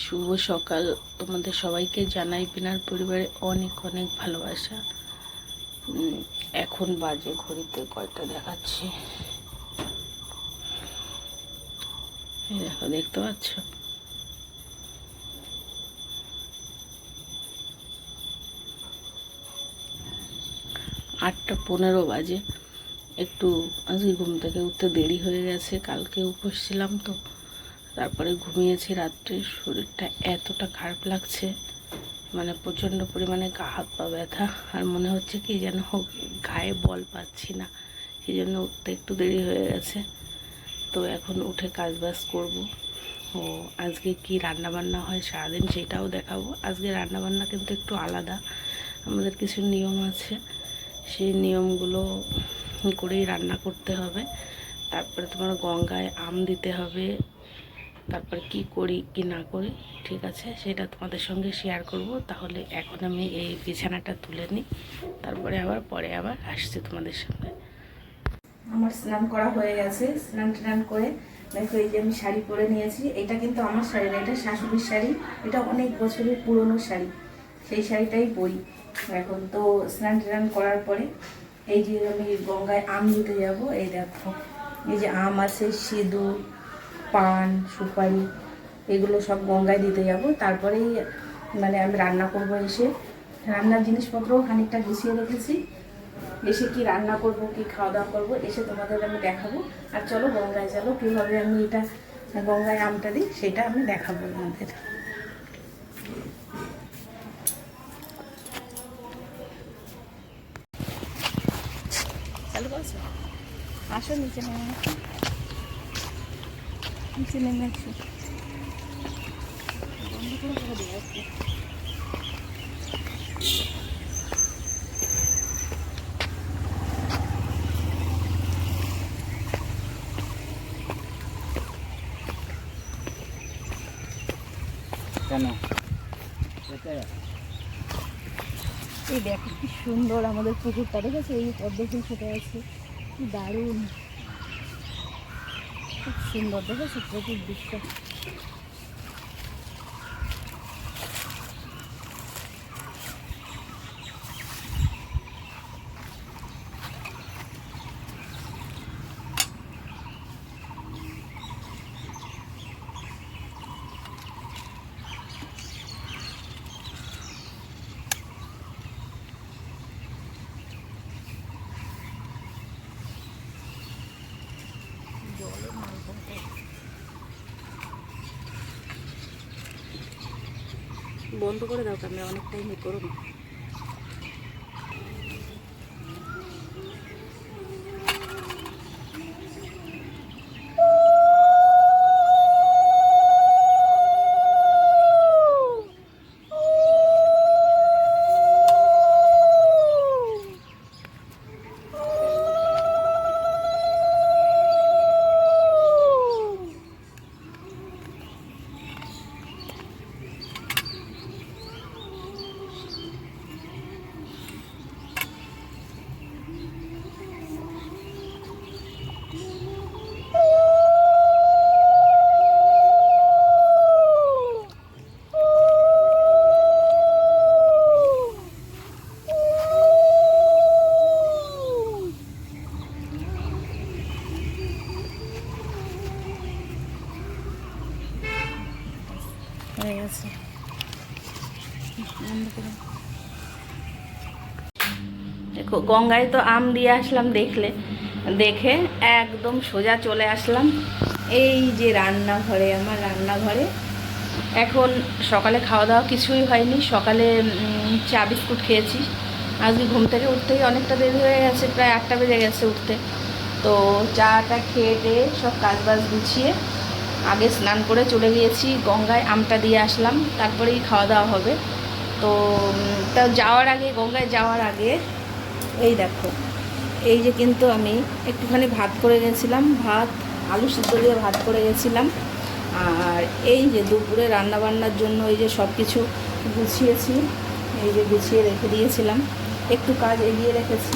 শুভ সকাল। তোমাদের সবাইকে জানাই বিনার পরিবারে অনেক অনেক ভালোবাসা। এখন বাজে ঘড়িতে কয়টা দেখাচ্ছে, এই দেখো, দেখতে পাচ্ছ? 8:15 বাজে। একটু আজকে ঘুম থেকে উঠতে দেরি হয়ে গেছে, কালকে উপোস ছিলাম তো। তারপরে ঘুমিয়েছি রাত্রে। শরীরটা এতটা খারাপ লাগছে, মানে প্রচণ্ড পরিমাণে গা হাত পা ব্যথা, আর মনে হচ্ছে কি যেন গায়ে বল পাচ্ছি না। সেই জন্য উঠতে একটু দেরি হয়ে গেছে। তো এখন উঠে কাজবাজ করব। ও আজকে কি রান্না বান্না হয় সারাদিন সেটাও দেখাবো। আজকে রান্না বান্না কিন্তু একটু আলাদা, আমাদের কিছু নিয়ম আছে, সেই নিয়মগুলো করেই রান্না করতে হবে। তারপরে তোমার গঙ্গায় আম দিতে হবে। তারপর কি করি কি না করি, ঠিক আছে, সেটা তোমাদের সঙ্গে শেয়ার করব। তাহলে এখন আমি এই বিছানাটা তুলে নিই, তারপরে পরে আবার আসছি তোমাদের সঙ্গে। আমার স্নান করা হয়ে গেছে। স্নান টান করে দেখো, এই যে আমি শাড়ি পরে নিয়েছি। এটা কিন্তু আমার শাড়ি না, এটা শাশুড়ির শাড়ি। এটা অনেক বছরের পুরনো শাড়ি, সেই শাড়িটাই পরি এখন। তো স্নান টান করার পরে এই যে আমি গঙ্গায় আম দিতে যাব। এই দেখো, এই যে আম আছে, সিঁদুর, পান, সুপারি, এগুলো সব গঙ্গায় দিতে যাব। তারপরেই মানে আমি রান্না করব। এসে রান্নার জিনিসপত্রও খানিকটা গুছিয়ে রেখেছি। এসে কি রান্না করব, কি খাওয়া দাওয়া করবো, এসে তোমাদের আমি দেখাবো। আর চলো গঙ্গায় চলো, কীভাবে আমি এটা গঙ্গায় আমটা দিই সেটা আমি দেখাবো আমাদের। চালু করছো? আসো নিচে নেমে, নিচে নেমে আসো। বন্ধ করে করে দিয়ে আসছে। কেন? এই দেখো কি সুন্দর আমাদের পুকুরটা, দেখেছো? এই পদ্ম ফুল ফুটে আছে, কি দারুণ, খুব সুন্দর, দেখেছো চতুর্দিকটা? বন্ধ করে দাও ক্যামেরা, অনেক টাইম করো না। হয়ে গেছে, বন্ধ করে। দেখো গঙ্গায় তো আম দিয়ে আসলাম, দেখে একদম সোজা চলে আসলাম এই যে রান্নাঘরে, আমার রান্নাঘরে। এখন সকালে খাওয়া দাওয়া কিছুই হয়নি, সকালে চা বিস্কুট খেয়েছি। আজকে ঘুম থেকে উঠতেই অনেকটা দেরি হয়ে গেছে, প্রায় 8টা বেজে গেছে উঠতে। তো চাটা খেয়ে টেয়ে সব কাজবাজ গুছিয়ে আগে স্নান করে চলে গিয়েছি গঙ্গায়, আমটা দিয়ে আসলাম, তারপরেই খাওয়া দাওয়া হবে। তো তা যাওয়ার আগে, গঙ্গায় যাওয়ার আগে এই দেখো, এই যে কিন্তু আমি একটুখানি ভাত করে গেছিলাম, ভাত আলু সিদ্ধ দিয়ে ভাত করে গেছিলাম। আর এই যে দুপুরে রান্নাবান্নার জন্য এই যে সব কিছু গুছিয়েছি, এই যে গুছিয়ে রেখে দিয়েছিলাম, একটু কাজ এগিয়ে রেখেছি,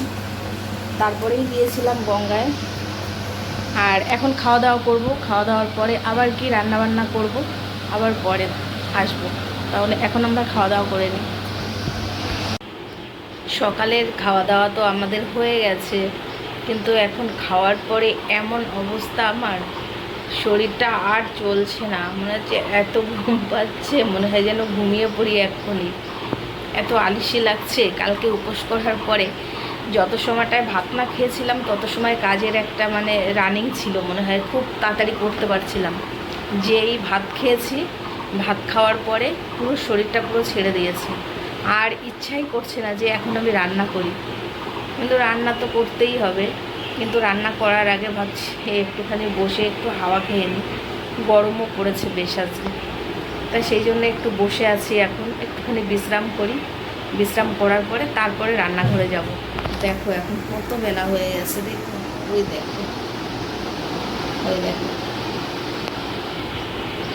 তারপরেই গিয়েছিলাম গঙ্গায়। আর এখন খাওয়া দাওয়া করব, খাওয়া দাওয়ার পরে আবার কি রান্নাবান্না করব, আবার পরে আসবো। তাহলে এখন আমরা খাওয়া দাওয়া করে নিই। সকালের খাওয়া দাওয়া তো আমাদের হয়ে গেছে, কিন্তু এখন খাওয়ার পরে এমন অবস্থা আমার, শরীরটা আর চলছে না, মনে হচ্ছে এত ঘুম পাচ্ছে, মনে হয় যেন ঘুমিয়ে পড়ি এক্ষুনি। এত আলসি লাগছে। কালকে উপোস করার পরে যত সময়টায় ভাত না খেয়েছিলাম তত সময় কাজের একটা মানে রানিং ছিল, মনে হয় খুব তাড়াতাড়ি করতে পারছিলাম। যেই ভাত খেয়েছি, ভাত খাওয়ার পরে পুরো শরীরটা পুরো ছেড়ে দিয়েছে, আর ইচ্ছাই করছে না যে এখন আমি রান্না করি। কিন্তু রান্না তো করতেই হবে, কিন্তু রান্না করার আগে ভাবছি একটুখানি বসে একটু হাওয়া খেয়ে নিই। গরমও পড়েছে বেশ আজকে, তাই সেই জন্য একটু বসে আছি, এখন একটুখানি বিশ্রাম করি। বিশ্রাম করার পরে তারপরে রান্নাঘরে যাব। দেখো এখন কত বেলা হয়ে গেছে, দেখো ওই দেখো, ওই দেখো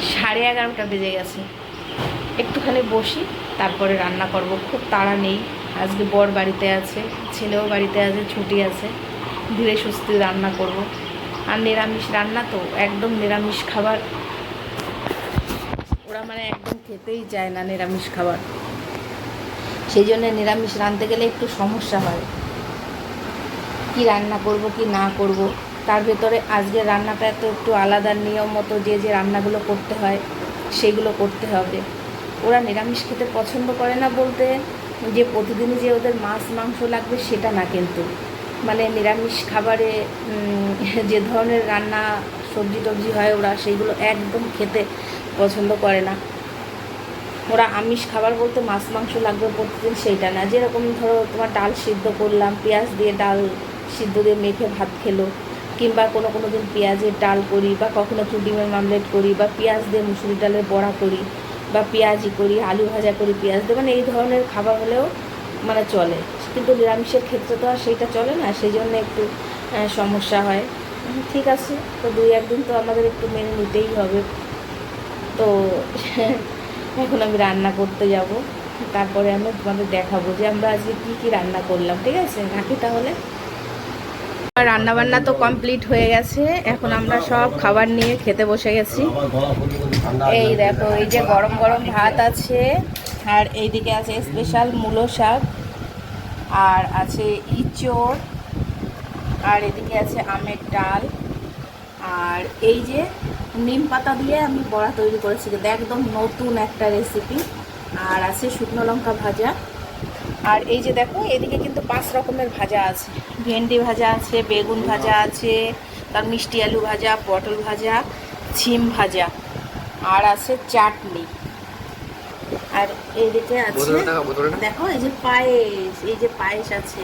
11:30 বেজে গেছে। একটুখানি বসি, তারপরে রান্না করব। খুব তাড়া নেই, আজকে বর বাড়িতে আছে, ছেলেও বাড়িতে আছে, ছুটি আছে, ধীরে সুস্থে রান্না করব। আর নিরামিষ রান্না তো, একদম নিরামিষ খাবার ওরা মানে একদম খেতেই চায় না নিরামিষ খাবার, সেই জন্য নিরামিষ রাঁধতে গেলে একটু সমস্যা হয়, কি রান্না করব কি না করব। তার ভেতরে আজকের রান্নাটা তো একটু আলাদা, নিয়ম মতো যে যে রান্নাগুলো করতে হয় সেগুলো করতে হবে। ওরা নিরামিষ খেতে পছন্দ করে না বলতে যে প্রতিদিনই যে ওদের মাছ মাংস লাগবে সেটা না, কিন্তু মানে নিরামিষ খাবারে যে ধরনের রান্না সবজি টবজি হয় ওরা সেইগুলো একদম খেতে পছন্দ করে না। ওরা আমিষ খাবার বলতে মাছ মাংস লাগবে প্রতিদিন সেইটা না। যেরকম ধরো তোমার ডাল সিদ্ধ করলাম, পেঁয়াজ দিয়ে ডাল সিদ্ধ দিয়ে মেখে ভাত খেলো, কিংবা কোনো কোনো দিন পেঁয়াজের ডাল করি, বা কখনো একটু ডিমের মামলেট করি, বা পেঁয়াজ দিয়ে মুসুরি ডালের বড়া করি, বা পেঁয়াজি করি, আলু ভাজা করি পেঁয়াজ দিয়ে, মানে এই ধরনের খাবার হলেও মানে চলে। কিন্তু নিরামিষের ক্ষেত্রে তো আর সেইটা চলে না, সেই জন্য একটু সমস্যা হয়। ঠিক আছে, তো 2-1 দিন তো আমাদের একটু মেনে নিতেই হবে। তো এখন আমি রান্না করতে যাব, তারপরে আমি তোমাদের দেখাবো যে আমরা আজকে কী কী রান্না করলাম। ঠিক আছে, রাখি তাহলে। রান্না বান্না তো কমপ্লিট হয়ে গেছে, এখন আমরা সব খাবার নিয়ে খেতে বসে গেছি। এই দেখো, এই যে গরম গরম ভাত আছে, আর এইদিকে আছে স্পেশাল মূলো শাক, আর আছে ইঁচড়, আর এদিকে আছে আমের ডাল, আর এই যে নিম পাতা দিয়ে আমি বড়া তৈরি করেছি, কিন্তু একদম নতুন একটা রেসিপি। আর আছে শুকনো লঙ্কা ভাজা, আর এই যে দেখো এদিকে কিন্তু 5 রকমের ভাজা আছে। ভেন্ডি ভাজা আছে, বেগুন ভাজা আছে, তার মিষ্টি আলু ভাজা, পটল ভাজা, ছিম ভাজা, আর আছে চাটনি। আর এইদিকে আছে দেখো এই যে পায়েস, এই যে পায়েস আছে।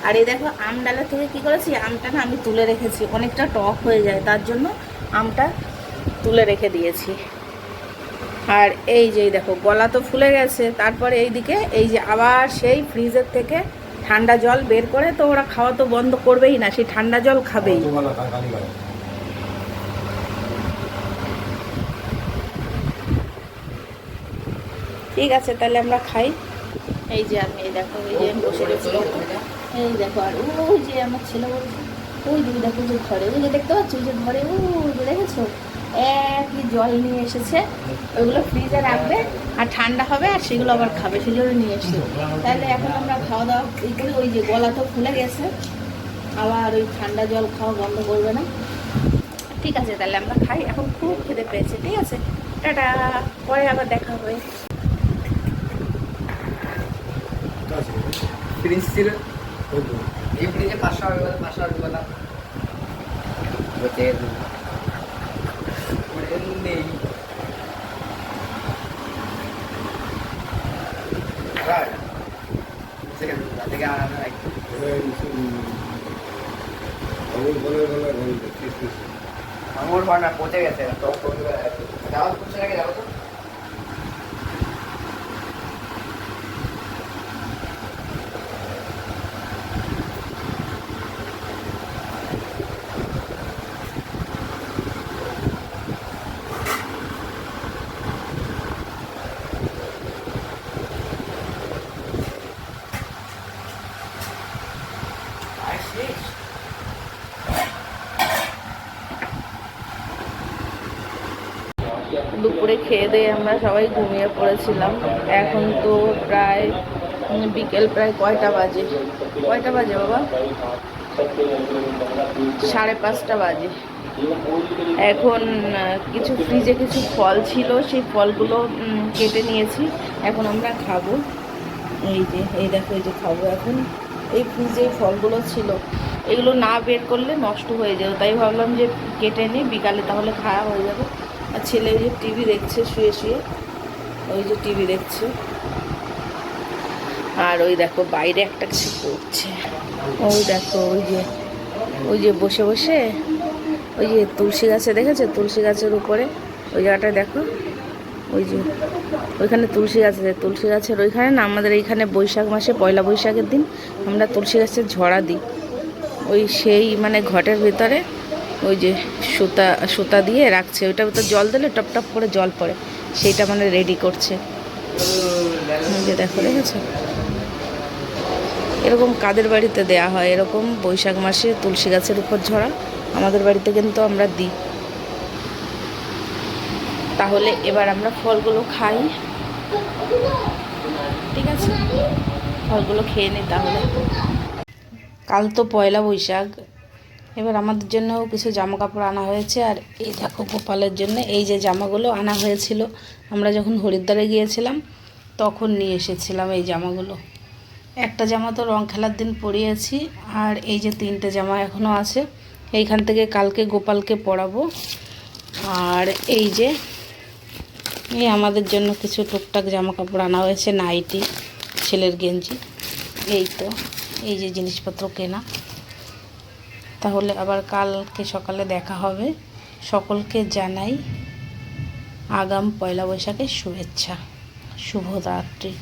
আর এই দেখো আম ডালা থেকে কি করেছি, আমটা না আমি তুলে রেখেছি, অনেকটা টক হয়ে যায় তার জন্য আমটা তুলে রেখে দিয়েছি। আর এই যে দেখো গলা তো ফুলে গেছে, তারপরে এইদিকে এই যে আবার সেই ফ্রিজের থেকে ঠান্ডা জল বের করে, তো ওরা খাওয়া তো বন্ধ করবেই না, সেই ঠান্ডা জল খাবেই। ঠিক আছে, তাহলে আমরা খাই। এই যে আমি এই দেখো, এই যে বসে গেছি, এই দেখো, আর ওই যে আমার ছেলে বলছে, ওই যে দেখো যে ঘরে, ওই যে দেখতে পাচ্ছ ওই যে ঘরে, ওই দেখেছো একই জল নিয়ে এসেছে, ওইগুলো ফ্রিজে রাখবে আর ঠান্ডা হবে, আর সেগুলো আবার খাবে, সেই জন্য নিয়ে এসছে। তাহলে এখন আমরা খাওয়া দাওয়া এই করি, ওই যে গলা তো ফুলে গেছে, আবার ওই ঠান্ডা জল খাওয়া বন্ধ করবে না। ঠিক আছে, তাহলে আমরা খাই, এখন খুব খেতে পেয়েছে। ঠিক আছে, টাটা, পরে আবার দেখা হবে। ফ্রিজ ছিল এই ফ্রিজে 500 তেল নেই। আমার হয় না, পচে গেছে, যাওয়া করছে নাকি, যাবো তো। দুপুর দুপুরে খেয়ে দিয়ে আমরা সবাই ঘুমিয়ে পড়েছিলাম। এখন তো প্রায় বিকেল প্রায় কয়টা বাজে বাবা? 5:30 বাজে। এখন কিছু ফ্রিজে কিছু ফল ছিল, সেই ফলগুলো কেটে নিয়েছি, এখন আমরা খাবো। এই দেখো, এই যে খাবো এখন। এই ফ্রিজে ফলগুলো ছিল, এগুলো না বের করলে নষ্ট হয়ে যাবে, তাই ভাবলাম যে কেটে নিই, বিকালে তাহলে খাওয়া হয়ে যাবে। আর ছেলে ওই যে টিভি দেখছে শুয়ে শুয়ে, ওই যে টিভি দেখছে। আর ওই দেখো বাইরে একটা কিছু করছে, ওই দেখো ওই যে বসে বসে ওই যে তুলসী গাছে, দেখেছো তুলসী গাছের উপরে ওই জায়গাটায় দেখো, ওই যে ওইখানে তুলসী গাছ আছে, তুলসী গাছের ওইখানে না, আমাদের এইখানে বৈশাখ মাসে পয়লা বৈশাখের দিন আমরা তুলসী গাছের ঝরা দিই। ওই সেই মানে ঘটের ভিতরে ওই যে সুতা দিয়ে রাখছে, ওইটার ভিতরে জল দিলে টপ টপ করে জল পড়ে, সেইটা মানে রেডি করছে। ওই যে দেখো, দেখেছো? এরকম কাদের বাড়িতে দেয়া হয় এরকম বৈশাখ মাসে তুলসী গাছের উপর ঝরা? আমাদের বাড়িতে কিন্তু আমরা দিই। তাহলে এবার আমরা ফলগুলো খাই, ঠিক আছে? ফলগুলো খেয়ে নিই তাহলে। কাল তো পয়লা বৈশাখ, এবার আমাদের জন্যও কিছু জামা কাপড় আনা হয়েছে। আর এই দেখো গোপালের জন্য এই যে জামাগুলো আনা হয়েছিল, আমরা যখন হরিদ্বারে গিয়েছিলাম তখন নিয়ে এসেছিলাম এই জামাগুলো। একটা জামা তো রং খেলার দিন পরিয়েছি, আর এই যে 3টে জামা এখনও আছে, এইখান থেকে কালকে গোপালকে পরাবো। আর এই যে এই আমাদের জন্য কিছু টুকটাক জামা কাপড় আনা হয়েছে, নাইটি, ছেলের গেঞ্জি, এই তো এই যে জিনিসপত্র কেনা। তাহলে আবার কালকে সকালে দেখা হবে। সকলকে জানাই আগাম পয়লা বৈশাখের শুভেচ্ছা, শুভরাত্রি।